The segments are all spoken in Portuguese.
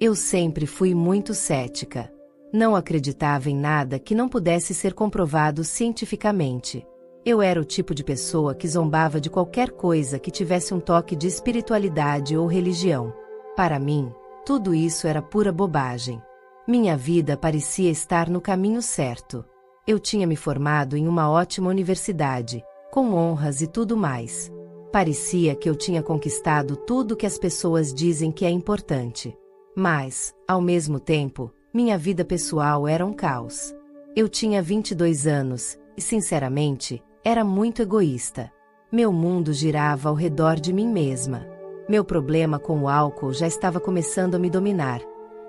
Eu sempre fui muito cética. Não acreditava em nada que não pudesse ser comprovado cientificamente. Eu era o tipo de pessoa que zombava de qualquer coisa que tivesse um toque de espiritualidade ou religião. Para mim, tudo isso era pura bobagem. Minha vida parecia estar no caminho certo. Eu tinha me formado em uma ótima universidade, com honras e tudo mais. Parecia que eu tinha conquistado tudo que as pessoas dizem que é importante. Mas, ao mesmo tempo, minha vida pessoal era um caos. Eu tinha 22 anos, e sinceramente, era muito egoísta. Meu mundo girava ao redor de mim mesma. Meu problema com o álcool já estava começando a me dominar,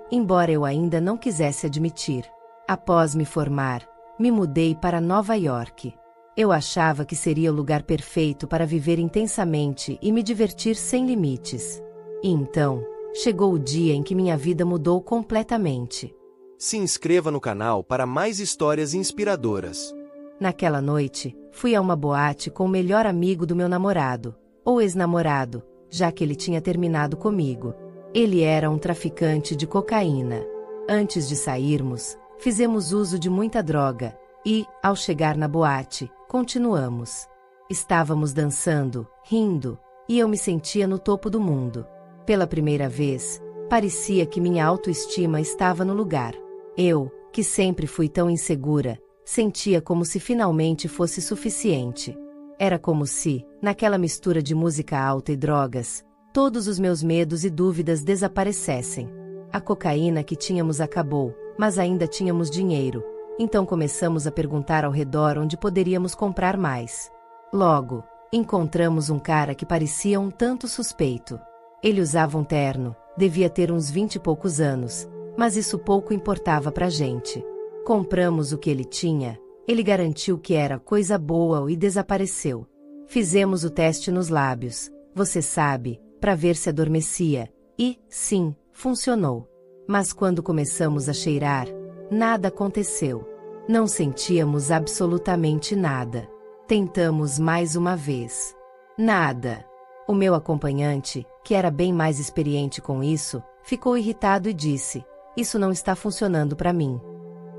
embora eu ainda não quisesse admitir. Após me formar, me mudei para Nova York. Eu achava que seria o lugar perfeito para viver intensamente e me divertir sem limites. E então, chegou o dia em que minha vida mudou completamente. Se inscreva no canal para mais histórias inspiradoras. Naquela noite, fui a uma boate com o melhor amigo do meu namorado, ou ex-namorado, já que ele tinha terminado comigo. Ele era um traficante de cocaína. Antes de sairmos, fizemos uso de muita droga, e, ao chegar na boate, continuamos. Estávamos dançando, rindo, e eu me sentia no topo do mundo. Pela primeira vez, parecia que minha autoestima estava no lugar. Eu, que sempre fui tão insegura, sentia como se finalmente fosse suficiente. Era como se, naquela mistura de música alta e drogas, todos os meus medos e dúvidas desaparecessem. A cocaína que tínhamos acabou, mas ainda tínhamos dinheiro, então começamos a perguntar ao redor onde poderíamos comprar mais. Logo, encontramos um cara que parecia um tanto suspeito. Ele usava um terno, devia ter uns 20 e poucos anos, mas isso pouco importava pra gente. Compramos o que ele tinha, ele garantiu que era coisa boa e desapareceu. Fizemos o teste nos lábios, você sabe, para ver se adormecia, e, sim, funcionou. Mas quando começamos a cheirar, nada aconteceu. Não sentíamos absolutamente nada. Tentamos mais uma vez. Nada. O meu acompanhante, que era bem mais experiente com isso, ficou irritado e disse: "Isso não está funcionando para mim."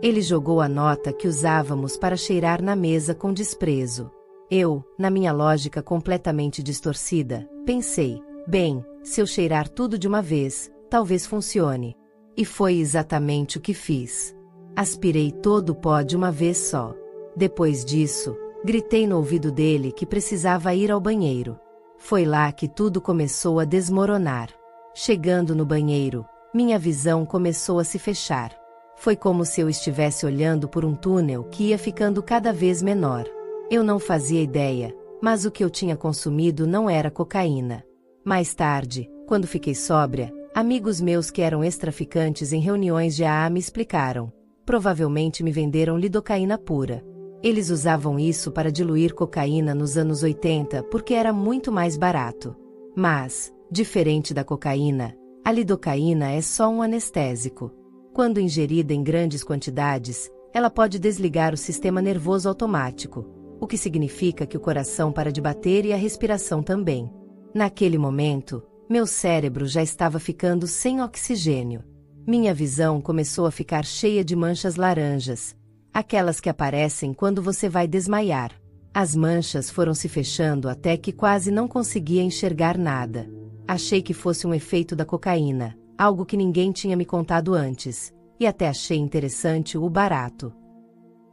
Ele jogou a nota que usávamos para cheirar na mesa com desprezo. Eu, na minha lógica completamente distorcida, pensei: bem, se eu cheirar tudo de uma vez, talvez funcione. E foi exatamente o que fiz. Aspirei todo o pó de uma vez só. Depois disso, gritei no ouvido dele que precisava ir ao banheiro. Foi lá que tudo começou a desmoronar. Chegando no banheiro, minha visão começou a se fechar. Foi como se eu estivesse olhando por um túnel que ia ficando cada vez menor. Eu não fazia ideia, mas o que eu tinha consumido não era cocaína. Mais tarde, quando fiquei sóbria, amigos meus que eram ex-traficantes em reuniões de AA me explicaram. Provavelmente me venderam lidocaína pura. Eles usavam isso para diluir cocaína nos anos 80 porque era muito mais barato. Mas, diferente da cocaína, a lidocaína é só um anestésico. Quando ingerida em grandes quantidades, ela pode desligar o sistema nervoso automático, o que significa que o coração para de bater e a respiração também. Naquele momento, meu cérebro já estava ficando sem oxigênio. Minha visão começou a ficar cheia de manchas laranjas, aquelas que aparecem quando você vai desmaiar. As manchas foram se fechando até que quase não conseguia enxergar nada. Achei que fosse um efeito da cocaína, algo que ninguém tinha me contado antes, e até achei interessante o barato.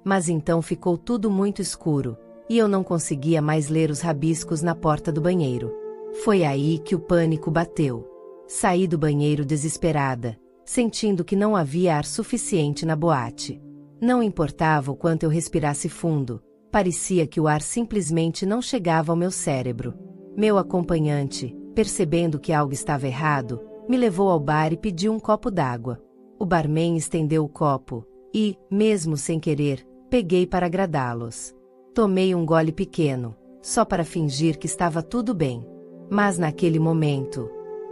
Mas então ficou tudo muito escuro, e eu não conseguia mais ler os rabiscos na porta do banheiro. Foi aí que o pânico bateu. Saí do banheiro desesperada, sentindo que não havia ar suficiente na boate. Não importava o quanto eu respirasse fundo, parecia que o ar simplesmente não chegava ao meu cérebro. Meu acompanhante, percebendo que algo estava errado, me levou ao bar e pediu um copo d'água. O barman estendeu o copo, e, mesmo sem querer, peguei para agradá-los. Tomei um gole pequeno, só para fingir que estava tudo bem. Mas naquele momento,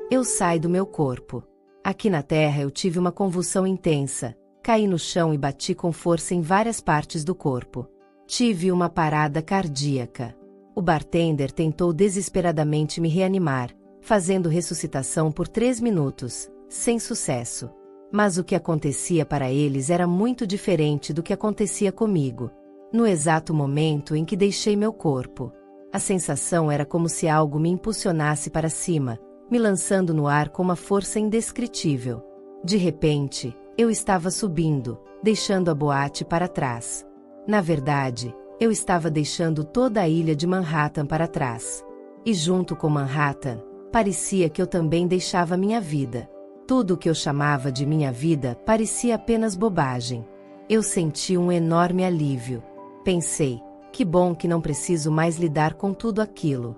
eu saí do meu corpo. Aqui na terra eu tive uma convulsão intensa, caí no chão e bati com força em várias partes do corpo. Tive uma parada cardíaca. O bartender tentou desesperadamente me reanimar, fazendo ressuscitação por 3 minutos, sem sucesso. Mas o que acontecia para eles era muito diferente do que acontecia comigo. No exato momento em que deixei meu corpo, a sensação era como se algo me impulsionasse para cima, me lançando no ar com uma força indescritível. De repente, eu estava subindo, deixando a boate para trás. Na verdade, eu estava deixando toda a ilha de Manhattan para trás. E junto com Manhattan, parecia que eu também deixava minha vida. Tudo o que eu chamava de minha vida parecia apenas bobagem. Eu senti um enorme alívio. Pensei, que bom que não preciso mais lidar com tudo aquilo.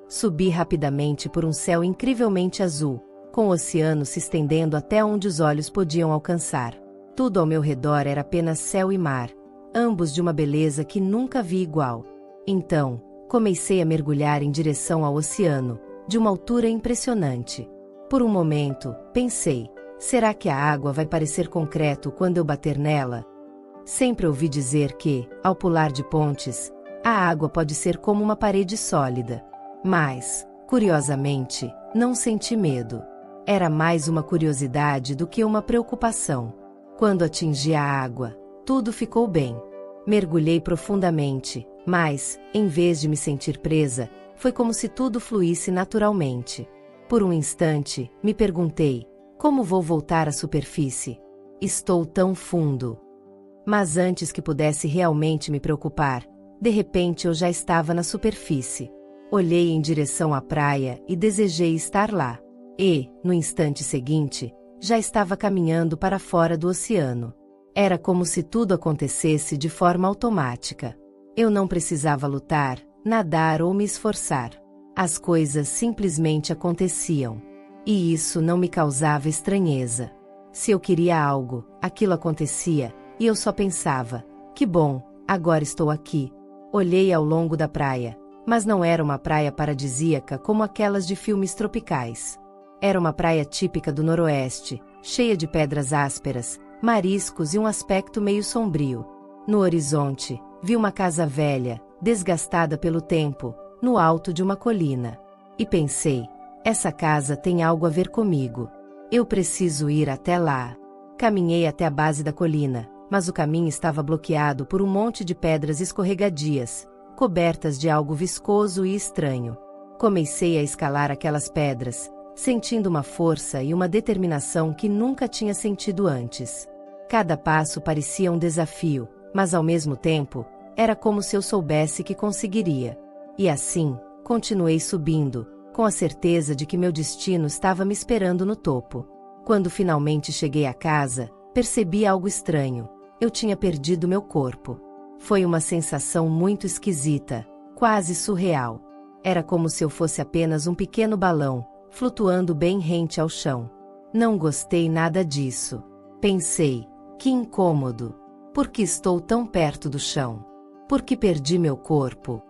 Subi rapidamente por um céu incrivelmente azul, com o oceano se estendendo até onde os olhos podiam alcançar. Tudo ao meu redor era apenas céu e mar, ambos de uma beleza que nunca vi igual. Então, comecei a mergulhar em direção ao oceano, de uma altura impressionante. Por um momento, pensei, será que a água vai parecer concreto quando eu bater nela? Sempre ouvi dizer que, ao pular de pontes, a água pode ser como uma parede sólida. Mas, curiosamente, não senti medo. Era mais uma curiosidade do que uma preocupação. Quando atingi a água, tudo ficou bem. Mergulhei profundamente, mas, em vez de me sentir presa, foi como se tudo fluísse naturalmente. Por um instante, me perguntei, como vou voltar à superfície? Estou tão fundo. Mas antes que pudesse realmente me preocupar, de repente eu já estava na superfície. Olhei em direção à praia e desejei estar lá. E, no instante seguinte, já estava caminhando para fora do oceano. Era como se tudo acontecesse de forma automática. Eu não precisava lutar, nadar ou me esforçar. As coisas simplesmente aconteciam. E isso não me causava estranheza. Se eu queria algo, aquilo acontecia, e eu só pensava, que bom, agora estou aqui. Olhei ao longo da praia, mas não era uma praia paradisíaca como aquelas de filmes tropicais. Era uma praia típica do noroeste, cheia de pedras ásperas, mariscos e um aspecto meio sombrio. No horizonte, vi uma casa velha, desgastada pelo tempo, no alto de uma colina. E pensei, essa casa tem algo a ver comigo. Eu preciso ir até lá. Caminhei até a base da colina, mas o caminho estava bloqueado por um monte de pedras escorregadias, cobertas de algo viscoso e estranho. Comecei a escalar aquelas pedras, sentindo uma força e uma determinação que nunca tinha sentido antes. Cada passo parecia um desafio, mas ao mesmo tempo, era como se eu soubesse que conseguiria. E assim, continuei subindo, com a certeza de que meu destino estava me esperando no topo. Quando finalmente cheguei à casa, percebi algo estranho. Eu tinha perdido meu corpo. Foi uma sensação muito esquisita, quase surreal. Era como se eu fosse apenas um pequeno balão, flutuando bem rente ao chão. Não gostei nada disso. Pensei, que incômodo. Por que estou tão perto do chão? Por que perdi meu corpo?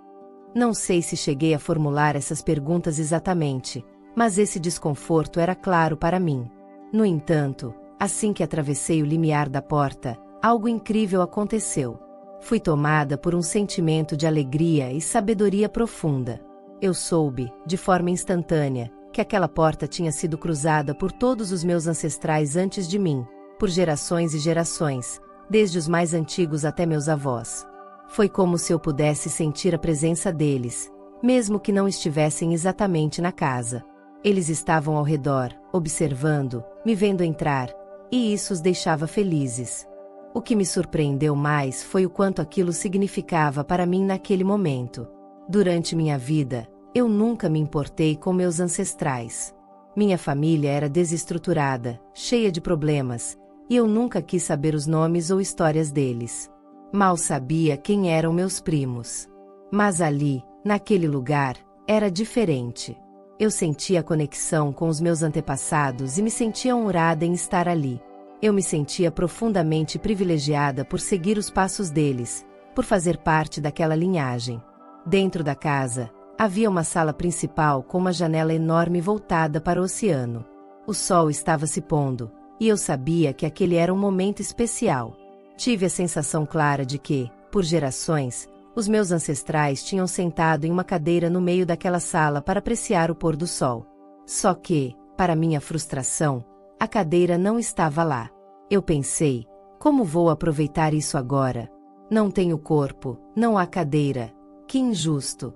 Não sei se cheguei a formular essas perguntas exatamente, mas esse desconforto era claro para mim. No entanto, assim que atravessei o limiar da porta, algo incrível aconteceu. Fui tomada por um sentimento de alegria e sabedoria profunda. Eu soube, de forma instantânea, que aquela porta tinha sido cruzada por todos os meus ancestrais antes de mim, por gerações e gerações, desde os mais antigos até meus avós. Foi como se eu pudesse sentir a presença deles, mesmo que não estivessem exatamente na casa. Eles estavam ao redor, observando, me vendo entrar, e isso os deixava felizes. O que me surpreendeu mais foi o quanto aquilo significava para mim naquele momento. Durante minha vida, eu nunca me importei com meus ancestrais. Minha família era desestruturada, cheia de problemas, e eu nunca quis saber os nomes ou histórias deles. Mal sabia quem eram meus primos. Mas ali, naquele lugar, era diferente. Eu sentia a conexão com os meus antepassados e me sentia honrada em estar ali. Eu me sentia profundamente privilegiada por seguir os passos deles, por fazer parte daquela linhagem. Dentro da casa, havia uma sala principal com uma janela enorme voltada para o oceano. O sol estava se pondo, e eu sabia que aquele era um momento especial. Tive a sensação clara de que, por gerações, os meus ancestrais tinham sentado em uma cadeira no meio daquela sala para apreciar o pôr do sol. Só que, para minha frustração, A cadeira não estava lá. Eu pensei, como vou aproveitar isso agora? Não tenho corpo, não há cadeira. Que injusto!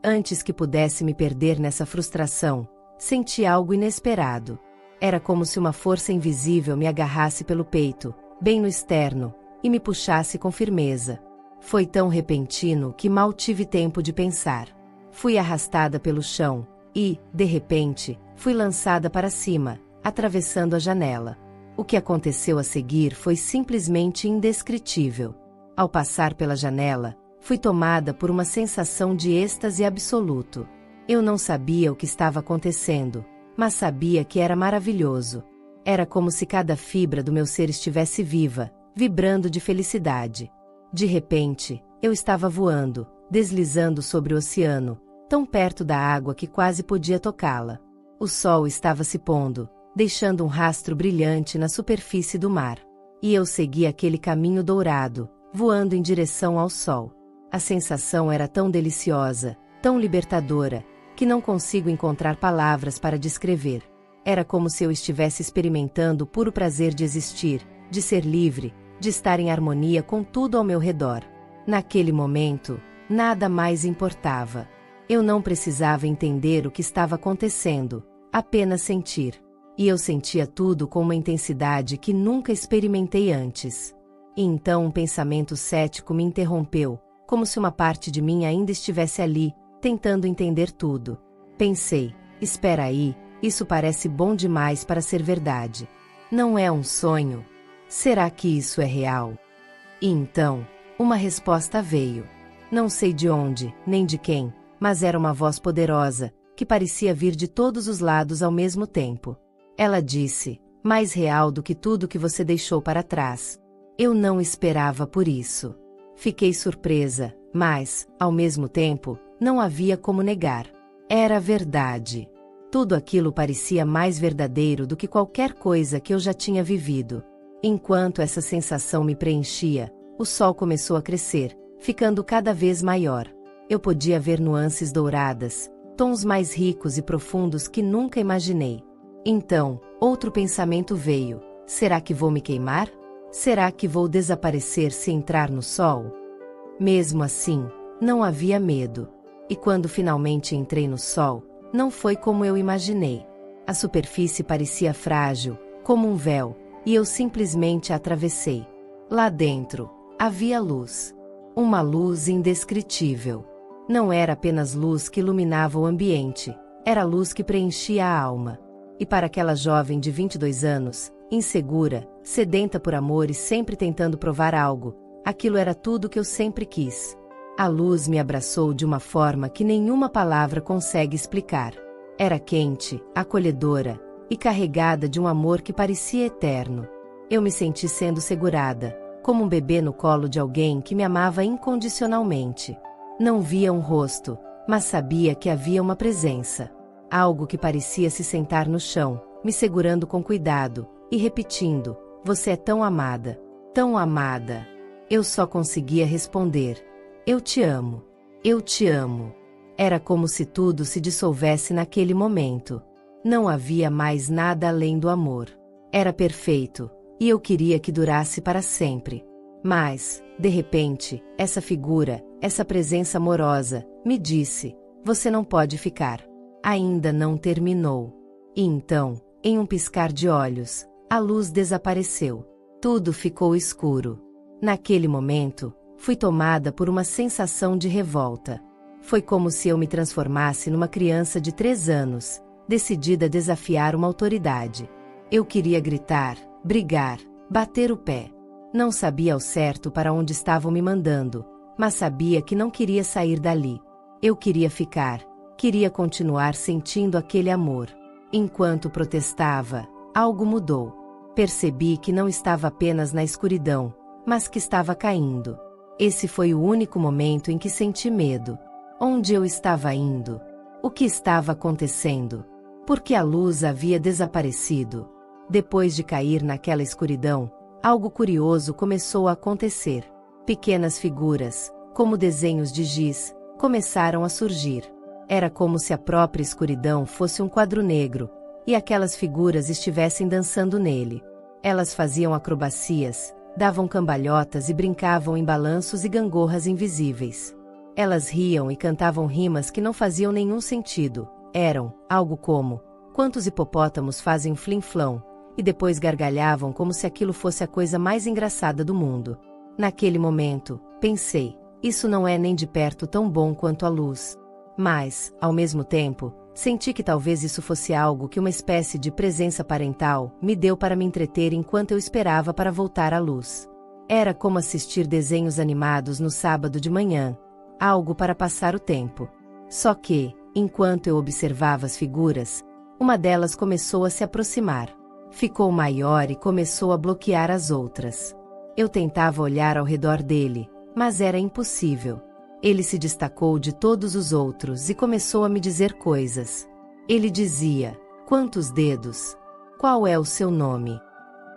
Antes que pudesse me perder nessa frustração, senti algo inesperado. Era como se uma força invisível me agarrasse pelo peito, bem no externo, e me puxasse com firmeza. Foi tão repentino que mal tive tempo de pensar. Fui arrastada pelo chão e, de repente, fui lançada para cima, atravessando a janela. O que aconteceu a seguir foi simplesmente indescritível. Ao passar pela janela, fui tomada por uma sensação de êxtase absoluto. Eu não sabia o que estava acontecendo, mas sabia que era maravilhoso. Era como se cada fibra do meu ser estivesse viva, vibrando de felicidade. De repente, eu estava voando, deslizando sobre o oceano, tão perto da água que quase podia tocá-la. O sol estava se pondo, deixando um rastro brilhante na superfície do mar. E eu segui aquele caminho dourado, voando em direção ao sol. A sensação era tão deliciosa, tão libertadora, que não consigo encontrar palavras para descrever. Era como se eu estivesse experimentando o puro prazer de existir, de ser livre, de estar em harmonia com tudo ao meu redor. Naquele momento, nada mais importava. Eu não precisava entender o que estava acontecendo, apenas sentir. E eu sentia tudo com uma intensidade que nunca experimentei antes. E então um pensamento cético me interrompeu, como se uma parte de mim ainda estivesse ali, tentando entender tudo. Pensei, espera aí, isso parece bom demais para ser verdade. Não é um sonho? Será que isso é real? E então, uma resposta veio. Não sei de onde, nem de quem, mas era uma voz poderosa, que parecia vir de todos os lados ao mesmo tempo. Ela disse, mais real do que tudo que você deixou para trás. Eu não esperava por isso. Fiquei surpresa, mas, ao mesmo tempo, não havia como negar. Era verdade. Tudo aquilo parecia mais verdadeiro do que qualquer coisa que eu já tinha vivido. Enquanto essa sensação me preenchia, o sol começou a crescer, ficando cada vez maior. Eu podia ver nuances douradas, tons mais ricos e profundos que nunca imaginei. Então, outro pensamento veio: será que vou me queimar? Será que vou desaparecer se entrar no sol? Mesmo assim, não havia medo. E quando finalmente entrei no sol, não foi como eu imaginei. A superfície parecia frágil, como um véu, e eu simplesmente a atravessei. Lá dentro, havia luz. Uma luz indescritível. Não era apenas luz que iluminava o ambiente, era luz que preenchia a alma. E para aquela jovem de 22 anos, insegura, sedenta por amor e sempre tentando provar algo, aquilo era tudo que eu sempre quis. A luz me abraçou de uma forma que nenhuma palavra consegue explicar. Era quente, acolhedora, e carregada de um amor que parecia eterno. Eu me senti sendo segurada, como um bebê no colo de alguém que me amava incondicionalmente. Não via um rosto, mas sabia que havia uma presença. Algo que parecia se sentar no chão, me segurando com cuidado, e repetindo, você é tão amada, tão amada. Eu só conseguia responder, eu te amo, eu te amo. Era como se tudo se dissolvesse naquele momento. Não havia mais nada além do amor. Era perfeito, e eu queria que durasse para sempre. Mas, de repente, essa figura, essa presença amorosa, me disse, você não pode ficar. Ainda não terminou. E então, em um piscar de olhos, a luz desapareceu. Tudo ficou escuro. Naquele momento, fui tomada por uma sensação de revolta. Foi como se eu me transformasse numa criança de 3 anos, decidida a desafiar uma autoridade. Eu queria gritar, brigar, bater o pé. Não sabia ao certo para onde estavam me mandando, mas sabia que não queria sair dali. Eu queria ficar, queria continuar sentindo aquele amor. Enquanto protestava, algo mudou. Percebi que não estava apenas na escuridão, mas que estava caindo. Esse foi o único momento em que senti medo. Onde eu estava indo? O que estava acontecendo? Porque a luz havia desaparecido. Depois de cair naquela escuridão, algo curioso começou a acontecer. Pequenas figuras, como desenhos de giz, começaram a surgir. Era como se a própria escuridão fosse um quadro negro, e aquelas figuras estivessem dançando nele. Elas faziam acrobacias, davam cambalhotas e brincavam em balanços e gangorras invisíveis. Elas riam e cantavam rimas que não faziam nenhum sentido. Eram algo como: quantos hipopótamos fazem flim-flão? E depois gargalhavam como se aquilo fosse a coisa mais engraçada do mundo. Naquele momento, pensei, isso não é nem de perto tão bom quanto a luz. Mas, ao mesmo tempo, senti que talvez isso fosse algo que uma espécie de presença parental me deu para me entreter enquanto eu esperava para voltar à luz. Era como assistir desenhos animados no sábado de manhã, algo para passar o tempo. Só que, enquanto eu observava as figuras, uma delas começou a se aproximar. Ficou maior e começou a bloquear as outras. Eu tentava olhar ao redor dele, mas era impossível. Ele se destacou de todos os outros e começou a me dizer coisas. Ele dizia: quantos dedos? Qual é o seu nome?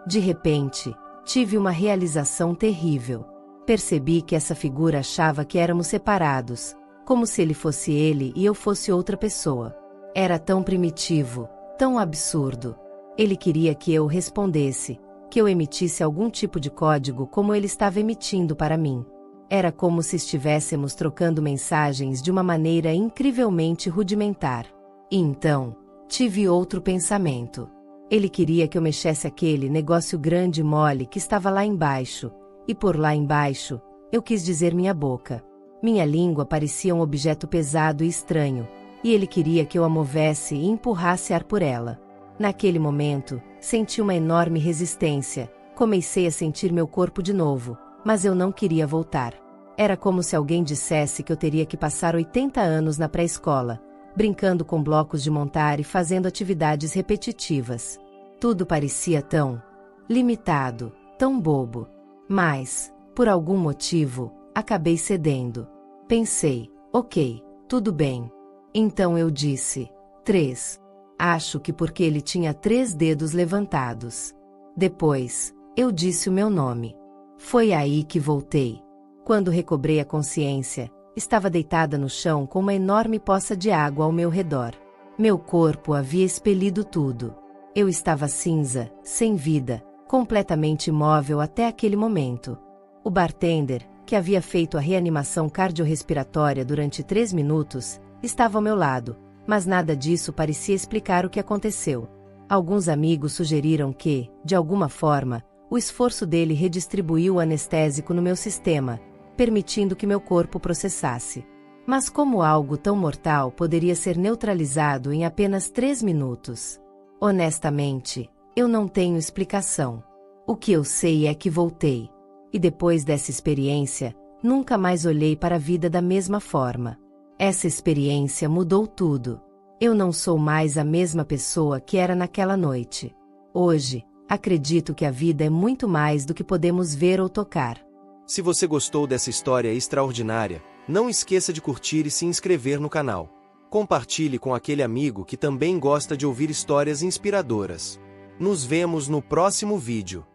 De repente, tive uma realização terrível. Percebi que essa figura achava que éramos separados, como se ele fosse ele e eu fosse outra pessoa. Era tão primitivo, tão absurdo. Ele queria que eu respondesse, que eu emitisse algum tipo de código como ele estava emitindo para mim. Era como se estivéssemos trocando mensagens de uma maneira incrivelmente rudimentar. E então, tive outro pensamento. Ele queria que eu mexesse aquele negócio grande e mole que estava lá embaixo, e por lá embaixo, eu quis dizer minha boca. Minha língua parecia um objeto pesado e estranho, e ele queria que eu a movesse e empurrasse ar por ela. Naquele momento, senti uma enorme resistência, comecei a sentir meu corpo de novo, mas eu não queria voltar. Era como se alguém dissesse que eu teria que passar 80 anos na pré-escola, brincando com blocos de montar e fazendo atividades repetitivas. Tudo parecia tão limitado, tão bobo. Mas, por algum motivo, acabei cedendo. Pensei, ok, tudo bem. Então eu disse: 3. Acho que porque ele tinha 3 dedos levantados. Depois, eu disse o meu nome. Foi aí que voltei. Quando recobrei a consciência, estava deitada no chão com uma enorme poça de água ao meu redor. Meu corpo havia expelido tudo. Eu estava cinza, sem vida, completamente imóvel até aquele momento. O bartender, que havia feito a reanimação cardiorrespiratória durante 3 minutos, estava ao meu lado, mas nada disso parecia explicar o que aconteceu. Alguns amigos sugeriram que, de alguma forma, o esforço dele redistribuiu o anestésico no meu sistema, permitindo que meu corpo processasse. Mas como algo tão mortal poderia ser neutralizado em apenas 3 minutos? Honestamente, eu não tenho explicação. O que eu sei é que voltei. E depois dessa experiência, nunca mais olhei para a vida da mesma forma. Essa experiência mudou tudo. Eu não sou mais a mesma pessoa que era naquela noite. Hoje, acredito que a vida é muito mais do que podemos ver ou tocar. Se você gostou dessa história extraordinária, não esqueça de curtir e se inscrever no canal. Compartilhe com aquele amigo que também gosta de ouvir histórias inspiradoras. Nos vemos no próximo vídeo.